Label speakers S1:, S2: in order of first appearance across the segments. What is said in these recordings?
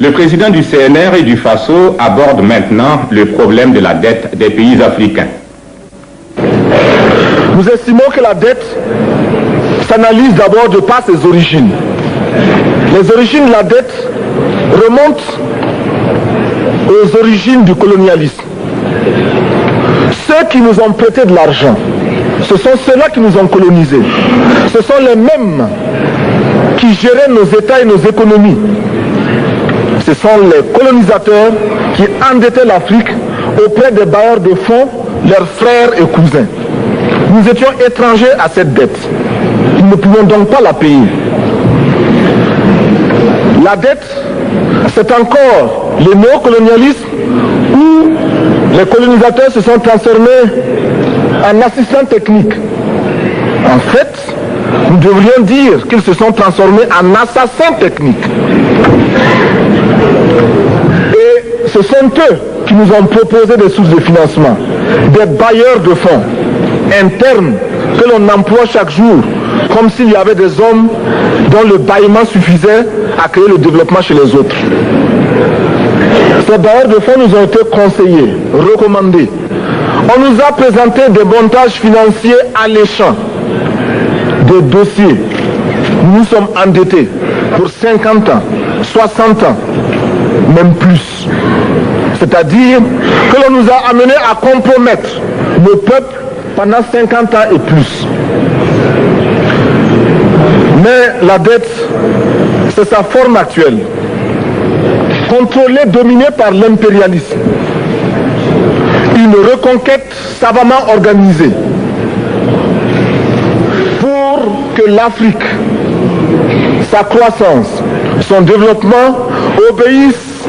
S1: Le président du CNR et du FASO aborde maintenant le problème de la dette des pays africains.
S2: Nous estimons que la dette s'analyse d'abord de par ses origines. Les origines de la dette remontent aux origines du colonialisme. Ceux qui nous ont prêté de l'argent, ce sont ceux-là qui nous ont colonisés. Ce sont les mêmes qui géraient nos États et nos économies. Ce sont les colonisateurs qui endettaient l'Afrique auprès des bailleurs de fonds, leurs frères et cousins. Nous étions étrangers à cette dette. Nous ne pouvions donc pas la payer. La dette, c'est encore le néocolonialisme où les colonisateurs se sont transformés en assistants techniques. En fait, nous devrions dire qu'ils se sont transformés en assassins techniques. Et ce sont eux qui nous ont proposé des sources de financement, des bailleurs de fonds internes que l'on emploie chaque jour, comme s'il y avait des hommes dont le bâillement suffisait à créer le développement chez les autres. Ces bailleurs de fonds nous ont été conseillés, recommandés. On nous a présenté des montages financiers alléchants, des dossiers. Nous sommes endettés pour 50 ans, 60 ans, même plus. C'est-à-dire que l'on nous a amenés à compromettre le peuple pendant 50 ans et plus. Mais la dette, c'est sa forme actuelle. Contrôlée, dominée par l'impérialisme. Une reconquête savamment organisée pour que l'Afrique, sa croissance, son développement obéissent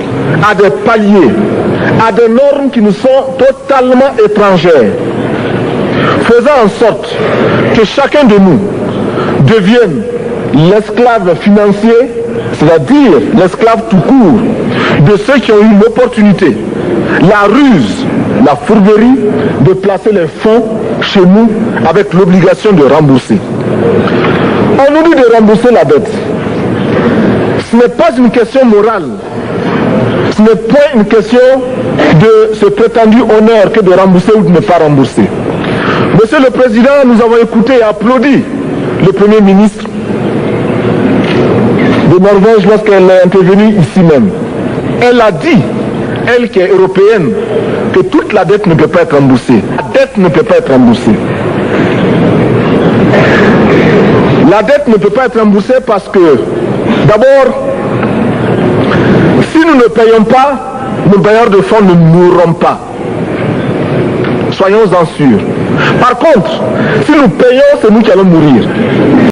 S2: à des paliers, à des normes qui nous sont totalement étrangères, faisant en sorte que chacun de nous devienne l'esclave financier, c'est-à-dire l'esclave tout court, de ceux qui ont eu l'opportunité, la ruse, la fourberie de placer les fonds chez nous avec l'obligation de rembourser. On nous dit de rembourser la dette. Ce n'est pas une question morale. Ce n'est pas une question de ce prétendu honneur que de rembourser ou de ne pas rembourser. Monsieur le Président, nous avons écouté et applaudi le Premier ministre de Norvège lorsqu'elle est intervenue ici même. Elle a dit, elle qui est européenne, que toute la dette ne peut pas être remboursée. La dette ne peut pas être remboursée. La dette ne peut pas être remboursée parce que, d'abord, si nous ne payons pas, nos bailleurs de fonds ne mourront pas. Soyons-en sûrs. Par contre, si nous payons, c'est nous qui allons mourir.